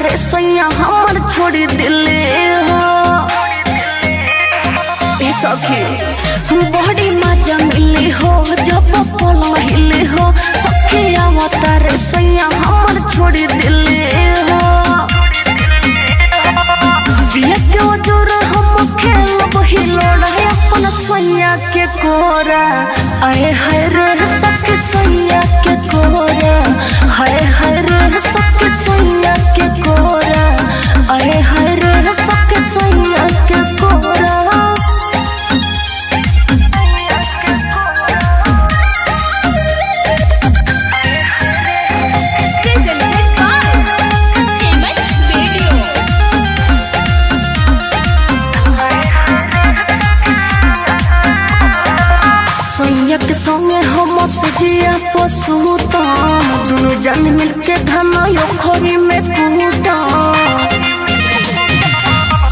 रे सैया हमर छोड़ी दिले हो सखी बड़ी मजा मिली हो जब पलंग हिले हो सखी आवता रे सैया हमर छोड़ी दिले हो बिया के जोर हम खेलब हिलोड़ा अपन सैया के कोरा आए हाय रे सखी सैया के कोरा हाय हाय रे सखी सैया के कोरा आए हाय रे सखी सैया के कोरा के संगे हम सजिया पशुतम दोनों जन मिलके धनायो खोरी में कूटम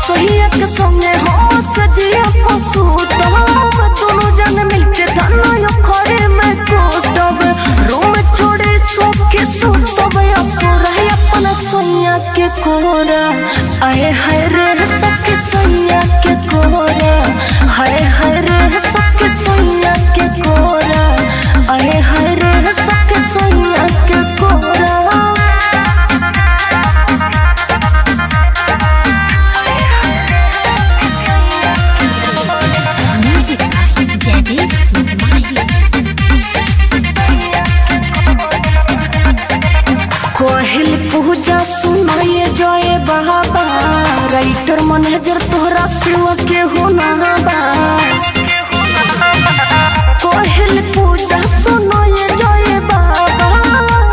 सहिया के संगे हम सजिया पशुतम दोनों जन मिलके धनायो खोरी में कूटम रूम छोड़े सो के सुतब असुर है अपना सैया के कोरा आए हाय रे सखी सैया के कोरा हाय हाय रे सखी सैया के कोरा आए हाय रे सखी सैया के कोरा म्यूजिक जैदिस कोहिल पूजा सुनाए जय बाबा राइटर मैनेजर तोहरा सिवा के हो ना बा कोहिल पूजा सुनाए जय बाबा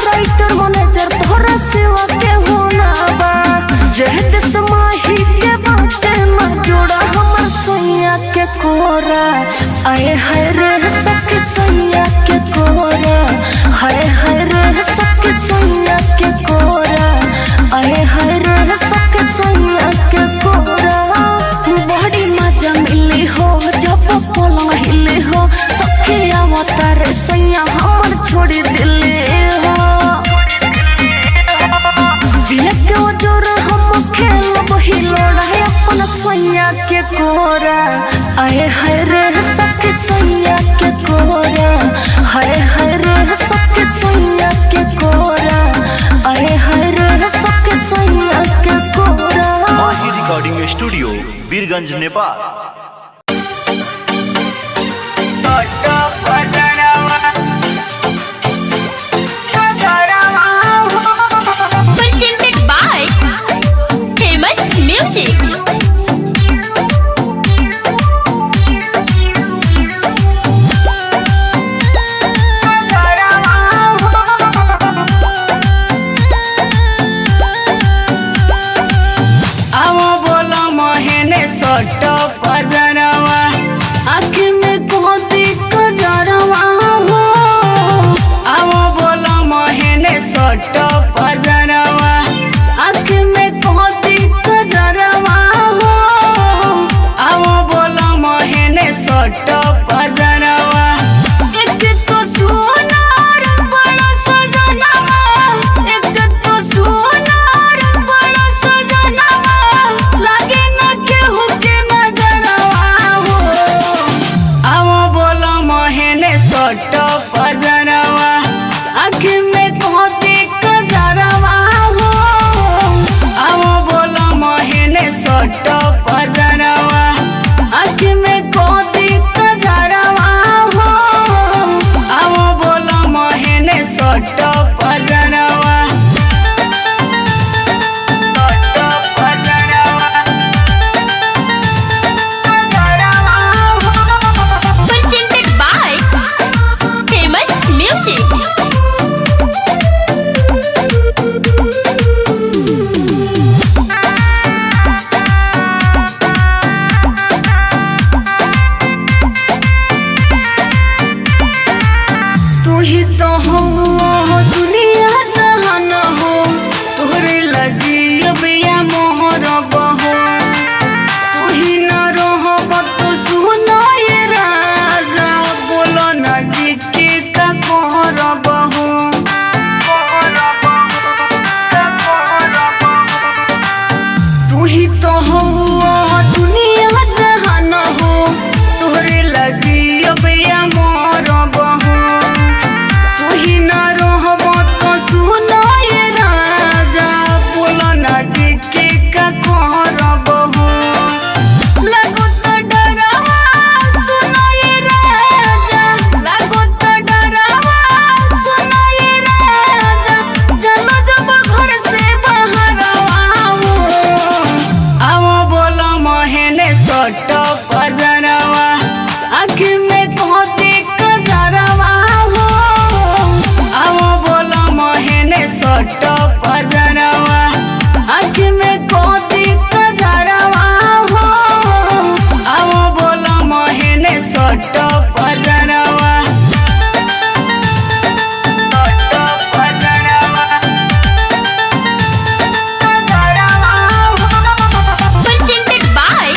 राइटर मैनेजर तोहरा सिवा के हो ना बा जहद समाही के बाटे न जोड़ा हमर सैया के कोरा आए हाय रे सखी सैया के कोरा हाय हाय रे सखी सैया के कोरा आए हाय रे सखी सैया के कोरा बड़ी मजा मिली हो जब पलंग हिले हो सखी आवता रे सैया हमर छोड़ी दिले हो बिया के जोर हम खेलब हिलोड़ा अपन सैया के कोरा आए हाय रे सखी सैया के कोरा हाय हाय रे सखी सैया के कोरा आए हाय रे सखी सैया के कोरा Mahi recording studio Birganj Nepal. Presented by Famous Music. सटो पजरवा आँख में कोती कजरवा हो आवो बोलो मोहने सटो पजरवा आँख में कोती कजरवा हो आवो बोलो मोहने सटो पजरवा एक तो सोनार बड़ा सजनवा एक तो सोनार बड़ा सजनवा लागे न केहू के नजर तो हो दुनिया जहान हो तोहरे लजी अब या मोर बहो तू ही ना रहब तो सुनो ये राजा बोलो ना जी के का करब हो लगो तो डरावा सुनो ये राजा लगो तो डरावा सुनो ये राजा चलो जब घर से बाहर आओ बोलो मोहने सोटो पजरवा आँख में कहते कजरवा हो आओ बोलो मोहने सोटो पजरवा आँख में कहते कजरवा हो आओ बोलो मोहने सोटो पजरवा Presented by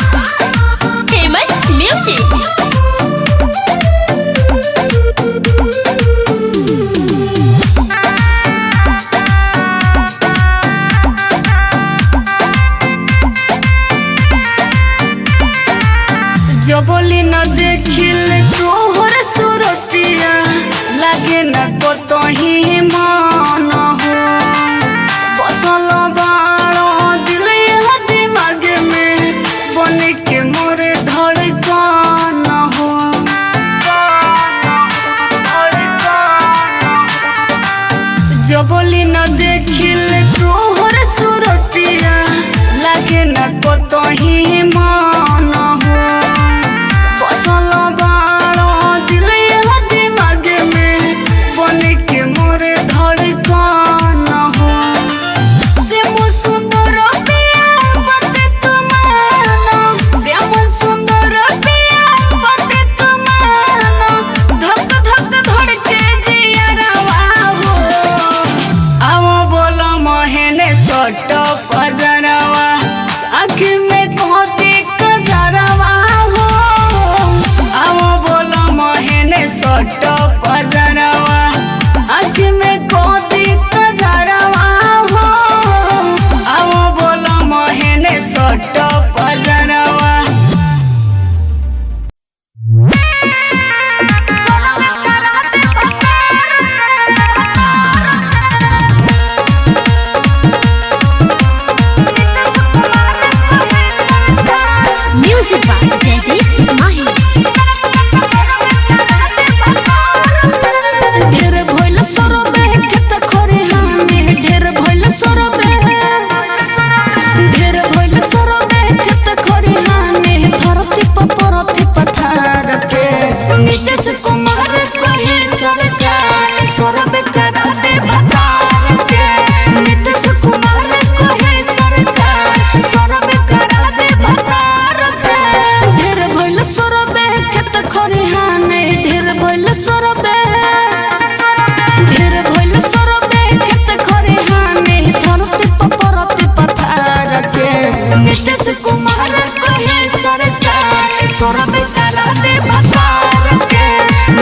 Famous Music. जो बोली न देखिल तोहर सुरतिया लागे न को तो ही मान हो बसल बाड़ो दिल या दिमाग में बन के मोर धड़कन हो जो बोली न देखिल तोहर सुरतिया लागे न को तो ही मान हो बसल बाड़ो दिल या दिमाग में बन के मोर धड़कन हो श्याम सुंदर पिया बते तुमानो श्याम सुंदर पिया बते तुमानो धक धक धड़के जियरवा हो आओ बोलो मोहने सोटो पजरवा आँख में कहते कजरवा हो आओ बोलो मोहने सोटो पजरवा आँख में कहते कजरवा हो आओ बोलो मोहने सोटो पजरवा Music by Jaideep Mahi. ढेर भइल सरबे खेत खरिहाने ढेर भइल सरबे ढेर भइल सरबे खेत खरिहाने धरती पर परथी पथार के नीतीश कुमार कहे सरकार सरबे करा दे भतार के नीतीश कुमार कहे सरकार सरबे करा दे भतार के ढेर भइल सरबे खेत खरिहाने ढेर भइल सरबे ढेर भइल सरबे खेत खरिहाने धरती पर परथी पथार के नीतीश कुमार कहे सरकार सरबे करा दे भतार के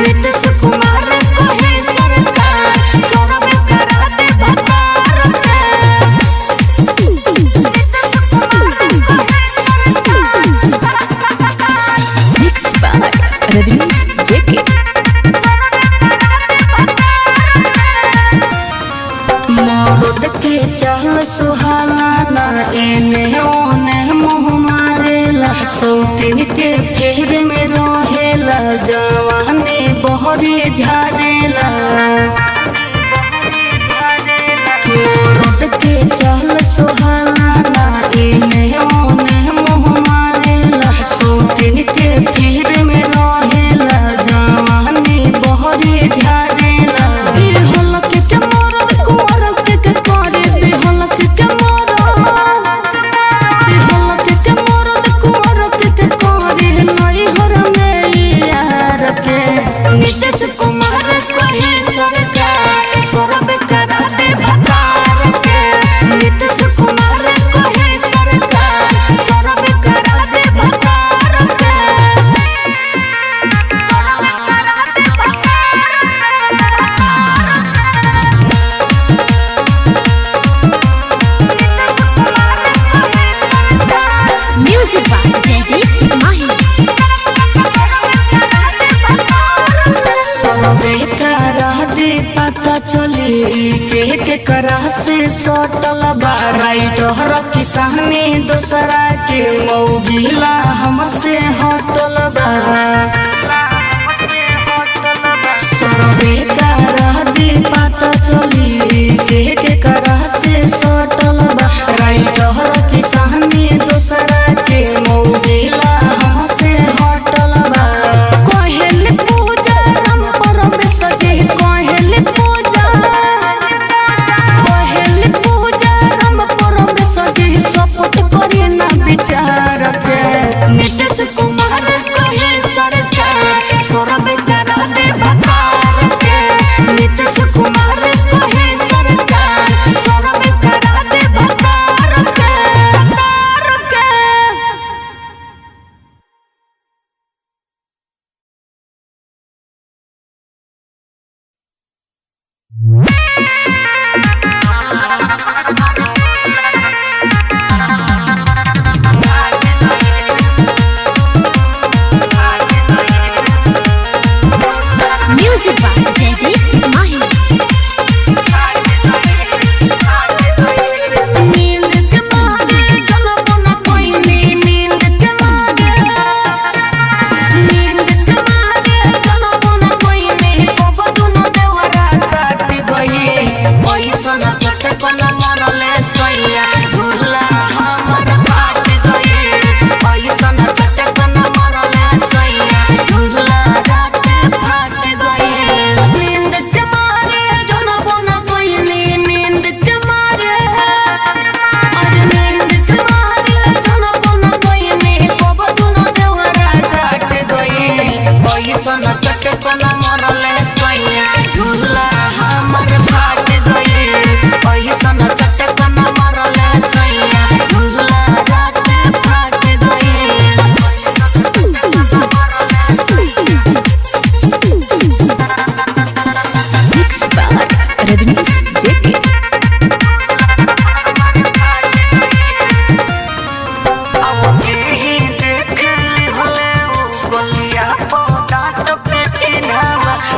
नीतीश कुमार कहे सरकार सरबे करा दे भतार के Mixed by Rajnish JK. मरद के चल सुहाला ना एने ओने मुँह मारेला सौतीन के फेर में रहेला जवानी बहरे झारेला मरद के चल सुहाला ना एने ओने मुँह मारेला सौतीन के फेर में रहेला जवानी बहरे झारेला बिहलक के मरद कुंवर के करे बिहलक के मरद बिहलक के मरद कुंवर के करे नई हर में यार के नीतीश कुमार कहे सरकार सरबे करा दे भतार के Nitish Kumar Music by Jaideep Mahi. सबे करा दे पता चली के करा से सटल बा राइटर किसानी दूसरा के मौगिला हमसे हटल बा सबे करा दे पता चली के करा से सटल बा राइटर किसानी दूसरा के मौगिला हमसे हटल बा कहल पूजा हम परम सजे कहल पूजा हम परम सजे सपोर्ट करी ना विचार के नीतीश कुमार कहे सरकार सौरभ करा दे बकार के नीतीश कुमार कहे सरकार सौरभ करा दे बकार के Music by Jaideep Mahi. नींद के मारे गलबो न कोई नींद के मारे गलबो न कोई को दुनो देवरा काट गई पैसा न कटे कोन मरले सैया झूला हमर फाट गई पैसा न कटे कोन मरले सैया झूला रात फाट गई नींद के मारे गलबो न कोई नींद के मारे अरे नींद के मारे गलबो न कोई को दुनो देवरा काट गई पैसा न कटे कोन मरले सैया झूला हमर फाट गई पैसा न कटे कोन मरले सैया झूला रात फाट गई Mixed by Rajnish JK.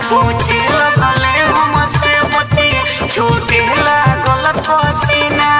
पूछे लगले हमसे बती छूटे लागल पसीना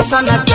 सनक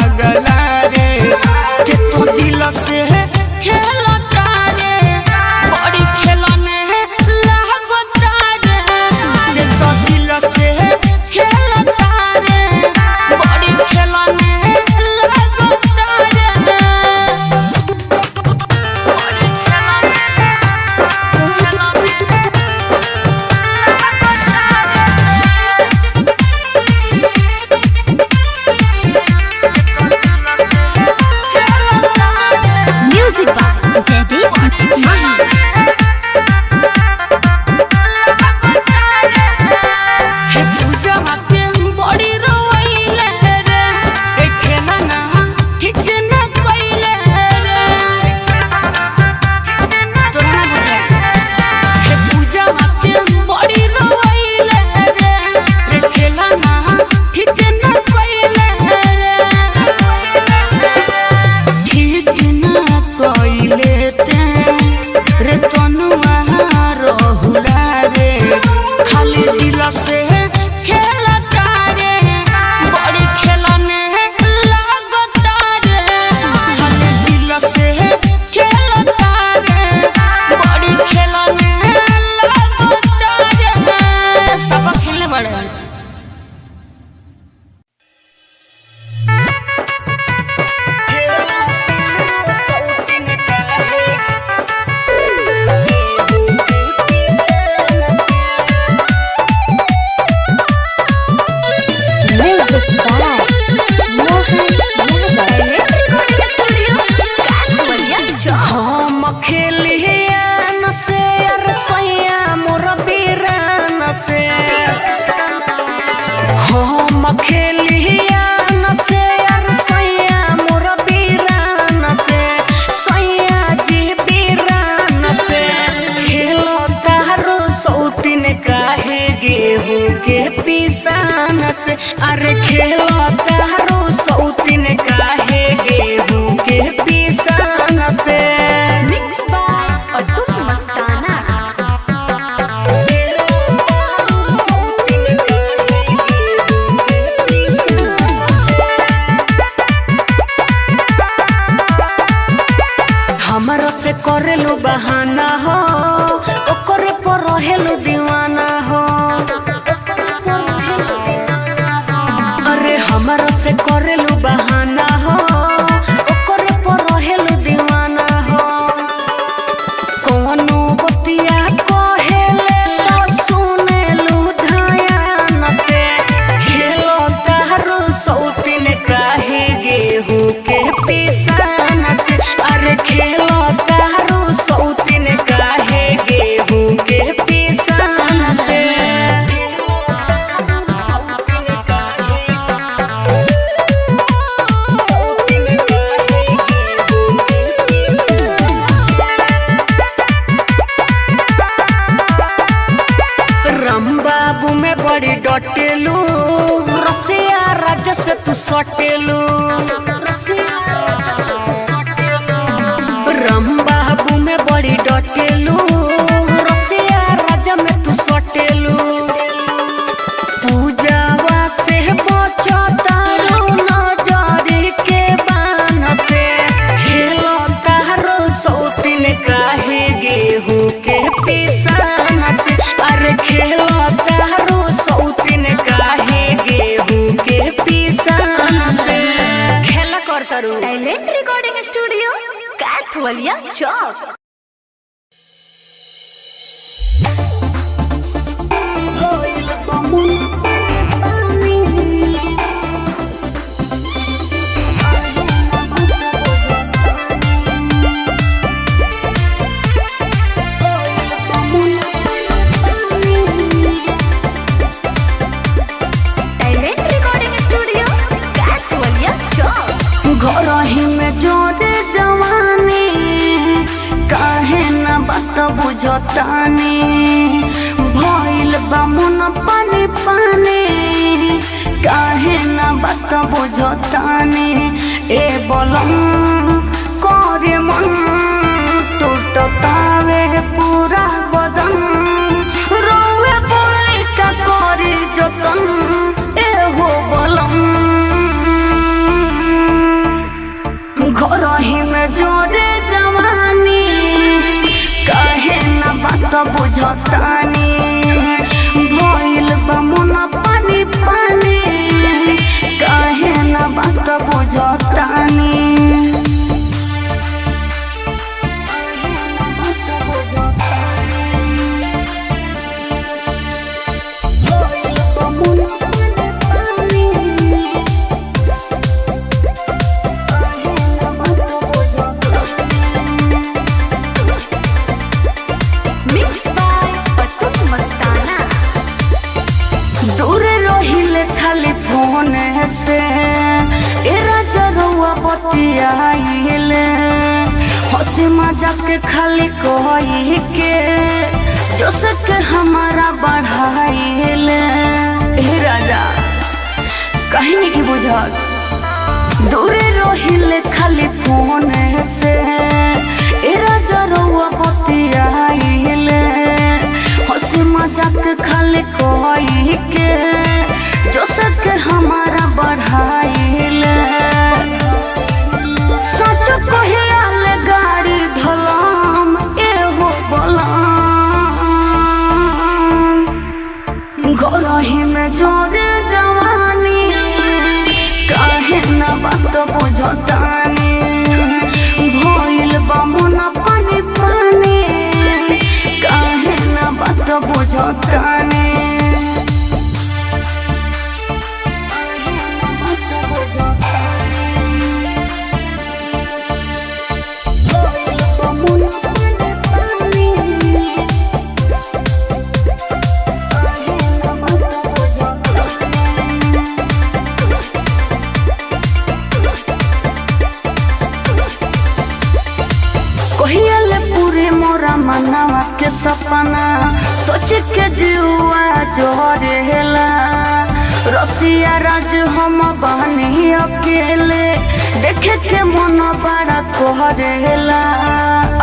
पागला रे के तो दिल से खेलता रे बड़ी खेलने लागता रे के तो दिल से खेलता रे बड़ी खेलने लागता रे बड़ी म्यूजिक बाय जयदीप माही। हे पूजा के बड़ी रोइले रे ए खेला ना ठीक ना कइले रे तोरा ना बुझा हे पूजा के बड़ी रोइले रे ए खेला ना ठीक ना कइले रे ठीक ना कइले ते रे तनुआ रहुला रे खाली दिल से खेलता रे बड़ी खेलने लागता रे खाली दिल से खेलता रे बड़ी खेलने लागता रे सब खेलने बड़े म्यूजिक बाय मोहन हम खेलिया न से रसोइया मोर बीरान से हम खेलिया न से रसोइया मोर बीरान से सोइया जी बीरान से खेलो तारो सौतीन काहे गेहूं के पिसान से अरे खेलो तारो सौतीन काहे गेहूं के पिसान से मिक्स बाय अतुल मस्ताना। हमरा से करेलू बहाना हो ओकरे पर रहेलू दीवाना हो अरे हमरा से करेलू बहाना हो ओकरे पर रहेलू दीवाना हो कोनो बतिया कहेले तो सुनेलू ध्यान से खेलो तारू सौतीन काहे गेहूं के पिसान से अरे खेलो तारू सौतीन काहे गेहूं के पिसान से सौतीन काहे गेहूं के पिसान राम बाबू में बड़ी डटेलू रसिया राजा से तू सटेलू राम बाबू में बड़ी डटेलू रसिया राजा में तू सटेलू पूजावा से बचतारू नजरी के बान से खेलो तारो सौतीन काहे गेहूं के पिसान से अरे खेलो तारो सौतीन काहे गेहूं के पिसान से खेला कर तारू टैलेंट रिकॉर्डिंग स्टूडियो कैथवलिया चौक। टैलेंट रिकॉर्डिंग स्टूडियो कैथवलिया चौक। घरही में जोड़े जवानी काहे न बात बुझतानी भइल बा मन पानी पानी काहे न बात बुझतानी ए बलम करे मन टूटतावे पूरा बदन रोवे बोले का करे जतन ए हो बलम बुझतानी भइल बा मन पानी पानी काहे ना बात बुझतानी Mixed by अतुल मस्ताना। दूर रहिले खाली फोन से ए राजा रउआ बतियाइले हंसी मजाक के खाली कही के जोश के हमारा बढ़ाइले ए राजा कहीं नहीं की बुझत दूर रहिले खाली फोन से ए राजा रउआ बतियाइले हंसी मजाक खाली कही के जोश के हमारा बढ़ाइले सच कहियाल गाड़ी धोलम एहो बोलम घरही में जोरे जवानी काहे ना बात बुझतानी भइल बा मन पानी पानी काहे ना बात बुझतानी कहियाले पूरे मोरा मनवा के सपना सोच के जुआ जोरेला रसिया राज हम बहनी अकेले देखे के मन बड़ा कोहरेला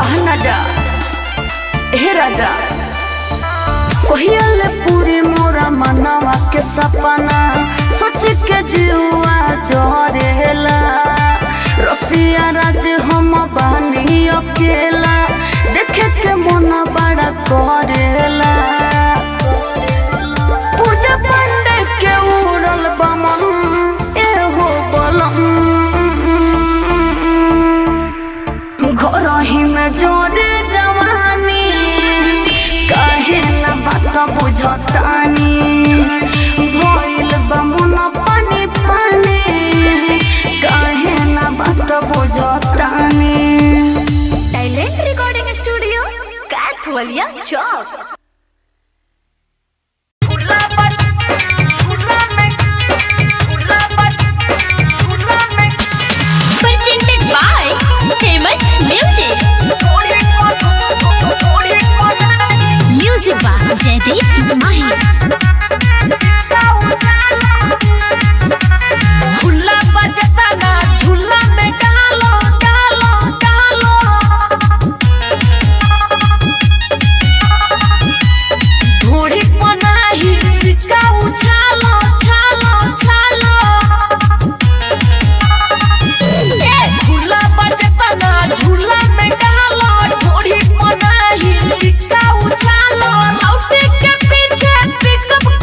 आह ना जा हे राजा कहियाले पूरे मोरा मनवा के सपना सोच के जुआ जोरेला रसिया राज हम बहनी अकेला देखे के मन बड़ा करेला पूजा पांडे के उड़ल बमन एहो बलम घरही में जोरे जवानी काहे ना बात बुझतानी भइल बा मन पानी पानी काहे ना बात बुझतानी talent recording studio Kaithwaliya Chowk. Presented by Famous Music. Music by Jaideep Mahi. झूला बजता ना झूला में डालो डालो डालो ढोड़ी पनाही सिक्का उछालो छालो छालो झूला बजता ना झूला में डालो ढोड़ी पनाही सिक्का उछालो लौटे के पीछे pickup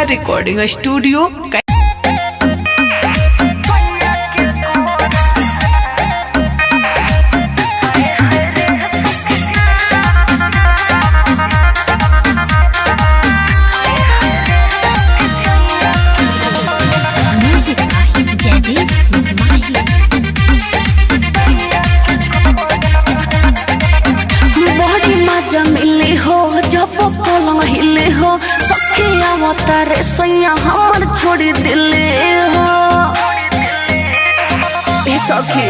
recording studio. Music by Jaydeep Mahi. बड़ी मजा मिली हो जब पलंग हिले हो, सखिया अवतारे सैया हमर छोड़ी दिले हो। ए सखी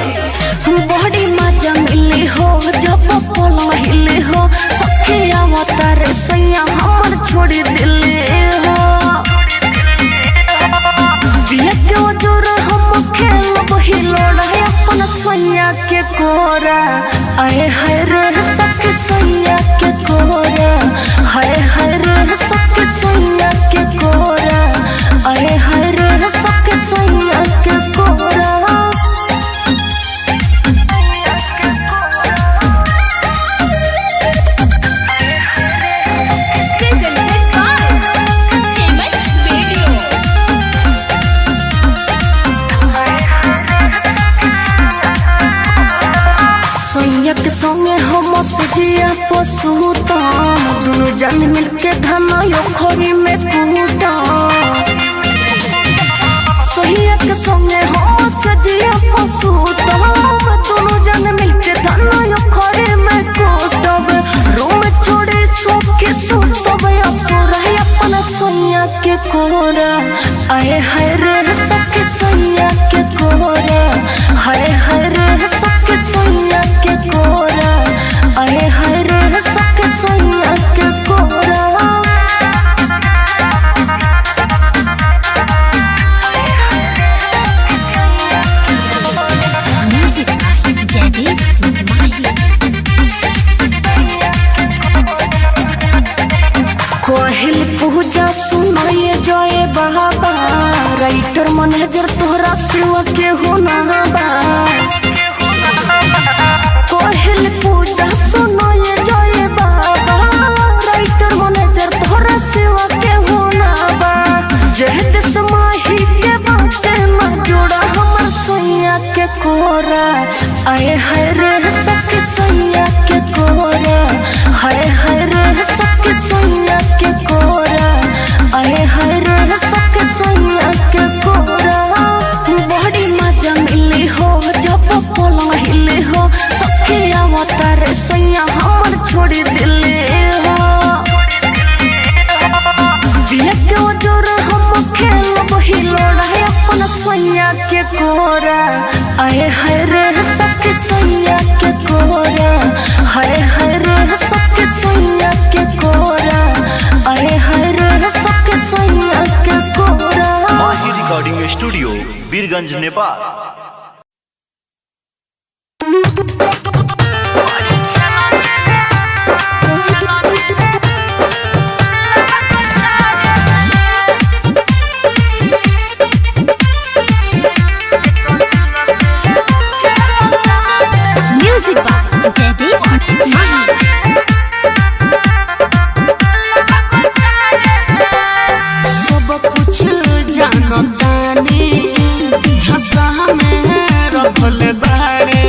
बड़ी मजा मिली हो जब पलंग हिले हो, सखिया अवतारे सैया हमर छोड़ी दिले हो। बिया के जोर हम खेलब हिलोड़ा अपन सैया के कोरा, आए हाय रे सखी सैया के कोरा, हाय हाय रे सखी सैया के कोरा, आए हाय रे सखी सैया के कोरा। Presented by Famous Video। सैया के संगे हम सजिया पशुतम, दुनु जन मिलके धन योखरी में कूदम। सैया के संगे हम सजिया पशुतम, दुनु जन मिलके धन योखरी में कूदम। रूम छोड़े सो के सुतब असुर अपन सैया के कोरा, आए हाय रे सखी सैया के कोरा, हाय हाय रे सखी सैया के कोरा, आए हाय रे सखी सैया के कोरा। म्यूजिक बाय जयदीप माही। कोहिल पूजा सुनाए जय बाबा, राइटर मैनेजर तोहरा सिवा के होना बा। कोहिल पूजा सुनाए जय बाबा, राइटर मैनेजर तोहरा सिवा के होना बा। जहद समाही के बाटे में जोड़ा हमर सैया के कोरा, आए हाय रे सखी सैया के कोरा, हाय हाय रे सखी सैया के कोरा, आए हाय रे सखी सैया के कोरा। बड़ी मजा मिली हो जब पलंग हिले हो, सखिया अवतारे सैया हमर छोड़ी दिले हो। बिया के जोर हम खेलब हिलोड़ा अपन सैया के कोरा, आए हाय रे सखी सैया के कोरा, हाय हाय रे सखी सैया के कोरा, आए हाय रे सखी सैया के कोरा। Mahi recording studio Birganj Nepal. Music by Jaydeep Mahi. सब कुछ जानतानी झसा में रखल बाड़े,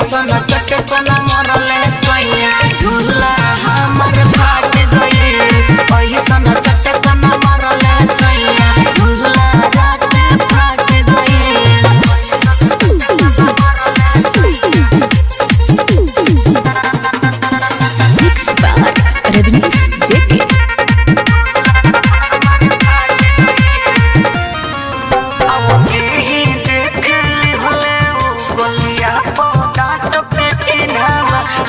ऐसन चटकन मरले सैया झूला हमर फाट गइल ऐसन चटकन मरले सैया झूला रात फाट गइल मिक्स बाय रजनीश जेके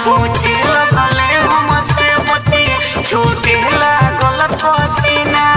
पूछे लगले हमसे बती छोटे लागल पसीना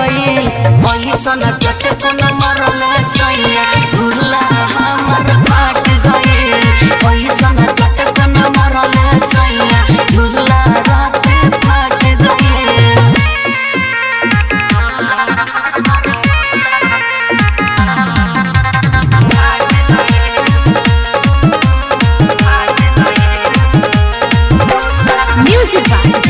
ऐसन चटकन मरले सैया झूला हमर फाट गइल ऐसन चटकन मरले सैया झूला रात फाट गइल Music by